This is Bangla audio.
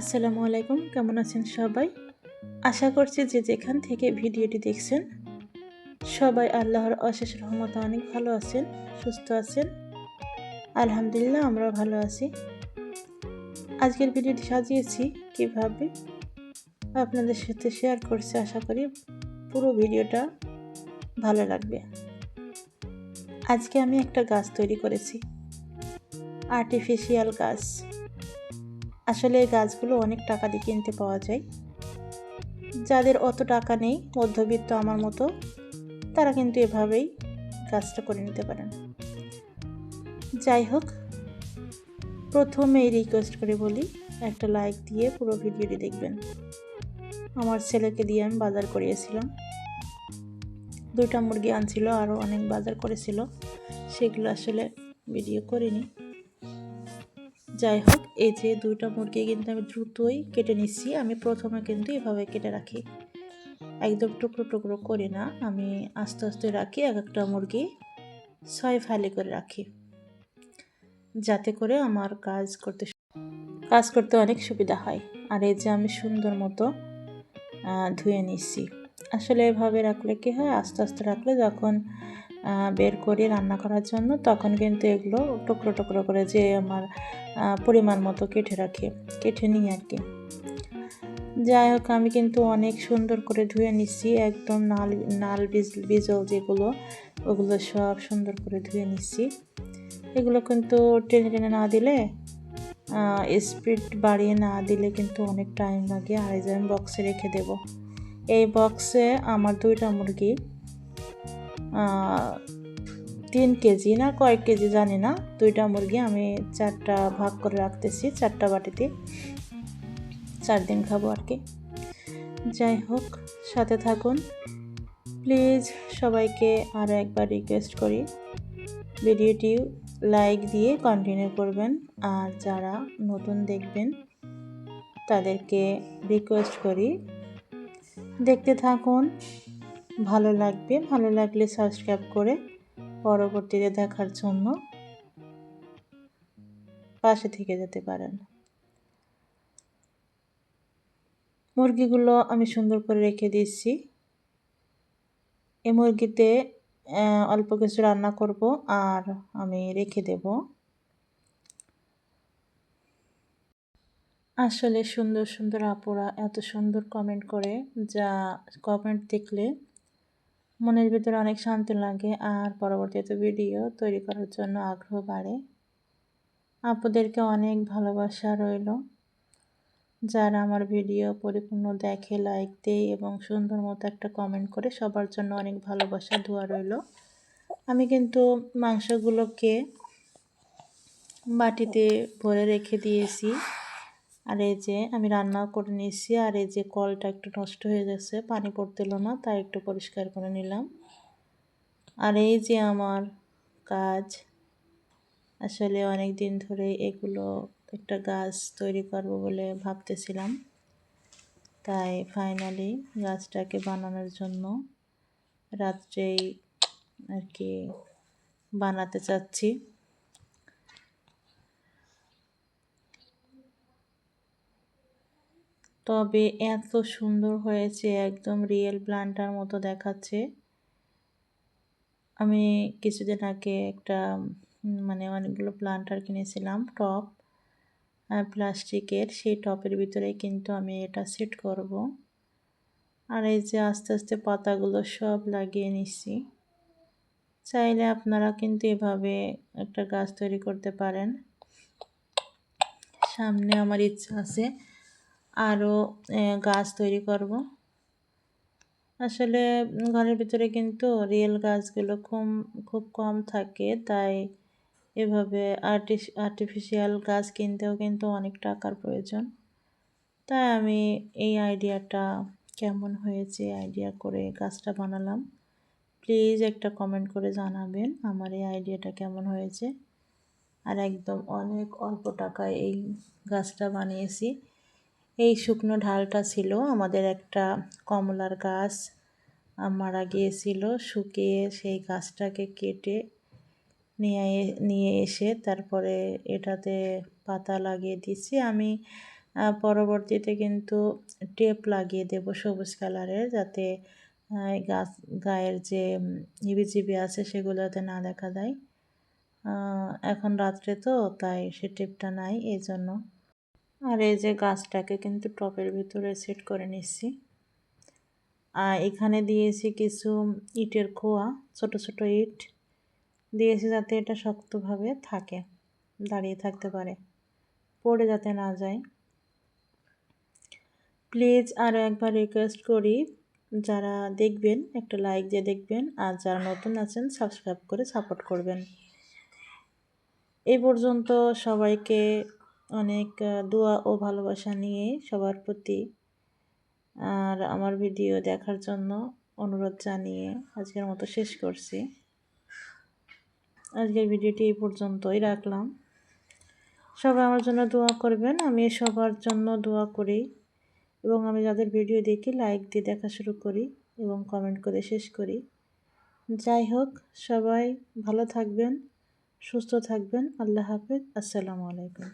আসসালামু আলাইকুম, কেমন আছেন সবাই? আশা করছি যে যেখান থেকে ভিডিওটি দেখছেন সবাই আল্লাহর অশেষ রহমতে অনেক ভালো আছেন, সুস্থ আছেন। আলহামদুলিল্লাহ আমরাও ভালো আছি। আজকের ভিডিওটি সাজিয়েছি কিভাবে আপনাদের সাথে শেয়ার করছি। আশা করি পুরো ভিডিওটা ভালো লাগবে। আজকে আমি একটা গাছ তৈরি করেছি, আর্টিফিশিয়াল গাছ। আসলে এই গাছগুলো অনেক টাকা দিয়ে কিনতে পাওয়া যায়। যাদের অত টাকা নেই, মধ্যবিত্ত আমার মতো, তারা কিন্তু এভাবেই কাজটা করে নিতে পারেন। যাই হোক, প্রথমেই রিকোয়েস্ট করে বলি, একটা লাইক দিয়ে পুরো ভিডিওটি দেখবেন। আমার ছেলেকে দিয়ে আমি বাজার করিয়েছিলাম, 2টা মুরগি আনছিল, আরও অনেক বাজার করেছিল, সেগুলো আসলে ভিডিও করিনি। যাই হোক, এই যে 2টা মুরগি কিন্তু আমি দ্রুতই কেটে নিচ্ছি। আমি প্রথমে কিন্তু এভাবে কেটে রাখি, একদম টুকরো টুকরো করি না, আমি আস্তে আস্তে রাখি। একটা মুরগি 6 ফালি করে রাখি, যাতে করে আমার কাজ করতে অনেক সুবিধা হয়। আর এই যে আমি সুন্দর মতো ধুয়ে নিচ্ছি। আসলে এভাবে রাখলে কি হয়, আস্তে আস্তে রাখলে যখন বের করি রান্না করার জন্য, তখন কিন্তু এগুলো টুকরো টুকরো করে যে আমার পরিমাণ মতো কেটে নিই আর কি। যাই হোক, আমি কিন্তু অনেক সুন্দর করে ধুয়ে নিচ্ছি, একদম নাল বিজল যেগুলো, ওগুলো সব সুন্দর করে ধুয়ে নিচ্ছি। এগুলো কিন্তু টেনে টেনে না দিলে, স্পিড বাড়িয়ে না দিলে কিন্তু অনেক টাইম লাগে। আর এই যে আমি বক্সে রেখে দেব। এই বক্সে আমার 2টা মুরগি 3 কেজি না কয়েক কেজি জানি না, 2টা মুরগি আমি 4টা ভাগ করে রাখতেছি, 4টা বাটিতে, 4 দিন খাবো আর কি। যাই হোক, সাথে থাকুন প্লিজ। সবাইকে আরও একবার রিকোয়েস্ট করি, ভিডিওটি লাইক দিয়ে কন্টিনিউ করবেন। আর যারা নতুন দেখবেন তাদেরকে রিকোয়েস্ট করি দেখতে থাকুন, ভালো লাগবে। ভালো লাগলে সাবস্ক্রাইব করে পরবর্তীতে দেখার জন্য পাশে থেকে যেতে পারেন। মুরগিগুলো আমি সুন্দর করে রেখে দিচ্ছি। এই মুরগিতে অল্প কিছু রান্না করব আর আমি রেখে দেব। আসলে সুন্দর সুন্দর আপুরা এত সুন্দর কমেন্ট করে, যা কমেন্ট দেখলে মনের ভিতরে অনেক শান্তি লাগে, আর পরবর্তীতে ভিডিও তৈরি করার জন্য আগ্রহ বাড়ে। আপুদেরকে অনেক ভালোবাসা রইল, যারা আমার ভিডিও পরিপূর্ণ দেখে, লাইক দেয় এবং সুন্দর মতো একটা কমেন্ট করে, সবার জন্য অনেক ভালোবাসা দোয়া রইল। আমি কিন্তু মাংসগুলোকে বাটিতে ভরে রেখে দিয়েছি। আর এই যে আমি রান্নাও করে নিয়েছি। আর এই যে কলটা একটু নষ্ট হয়ে গেছে, পানি পড়তেল না, তাই একটু পরিষ্কার করে নিলাম। আর এই যে আমার কাজ, আসলে অনেক দিন ধরে এগুলো একটা গাছ তৈরি করব বলে ভাবতেছিলাম, তাই ফাইনালি গাছটাকে বানানোর জন্য রাত্রেই আর কি বানাতে চাচ্ছি। তবে এত সুন্দর হয়েছে, একদম রিয়েল প্ল্যান্টার মতো দেখাচ্ছে। আমি কিছুদিন আগে একটা অনেকগুলো প্ল্যান্টার কিনেছিলাম, টপ প্লাস্টিকের, সেই টপের ভিতরে কিন্তু আমি এটা সেট করব। আর এই যে আস্তে আস্তে পাতাগুলো সব লাগিয়ে নিচ্ছি। চাইলে আপনারা কিন্তু এভাবে একটা গাছ তৈরি করতে পারেন। সামনে আমার ইচ্ছা আছে আরও গাছ তৈরি করব। আসলে ঘরের ভিতরে কিন্তু রিয়েল গাছগুলো খুব কম থাকে, তাই এভাবে আর্টিফিশিয়াল গাছ কিনতেও কিন্তু অনেক টাকার প্রয়োজন। তাই আমি এই আইডিয়াটা কেমন হয়েছে আইডিয়া করে গাছটা বানালাম। প্লিজ একটা কমেন্ট করে জানাবেন আমার এই আইডিয়াটা কেমন হয়েছে। আর একদম অনেক অল্প টাকায় এই গাছটা বানিয়েছি। এই শুকনো ঢালটা ছিল আমাদের একটা কমলার গাছ, মারা গিয়েছিল, শুকিয়ে সেই গাছটাকে কেটে নিয়ে এসে তারপরে এটাতে পাতা লাগিয়ে দিয়েছি। আমি পরবর্তীতে কিন্তু টেপ লাগিয়ে দেব সবুজ কালারের, যাতে গাছ গায়ের যে হিবিজিবি আছে সেগুলো যাতে না দেখা যায়। এখন রাত্রে তো, তাই সে টেপটা নাই এই জন্য। আর এই যে গাছটাকে কিন্তু টবের ভিতরে সেট করে নিচ্ছি। আর এখানে দিয়েছি কিছু ইটের খোয়া, ছোট ছোট ইট দিয়েছি যাতে এটা শক্তভাবে থাকে, দাঁড়িয়ে থাকতে পারে, পড়ে যাতে না যায়। প্লিজ আরও একবার রিকোয়েস্ট করি, যারা দেখবেন একটা লাইক দিয়ে দেখবেন, আর যারা নতুন আছেন সাবস্ক্রাইব করে সাপোর্ট করবেন। এই পর্যন্ত সবাইকে অনেক দোয়া ও ভালোবাসা নিয়ে সবার প্রতি, আর আমার ভিডিও দেখার জন্য অনুরোধ জানিয়ে আজকের মতো শেষ করছি। আজকের ভিডিওটি এই পর্যন্তই রাখলাম। সবাই আমার জন্য দোয়া করবেন, আমি সবার জন্য দোয়া করি, এবং আমি যাদের ভিডিও দেখি লাইক দিয়ে দেখা শুরু করি এবং কমেন্ট করে শেষ করি। যাই হোক, সবাই ভালো থাকবেন, সুস্থ থাকবেন। আল্লাহ হাফেজ। আসসালামু আলাইকুম।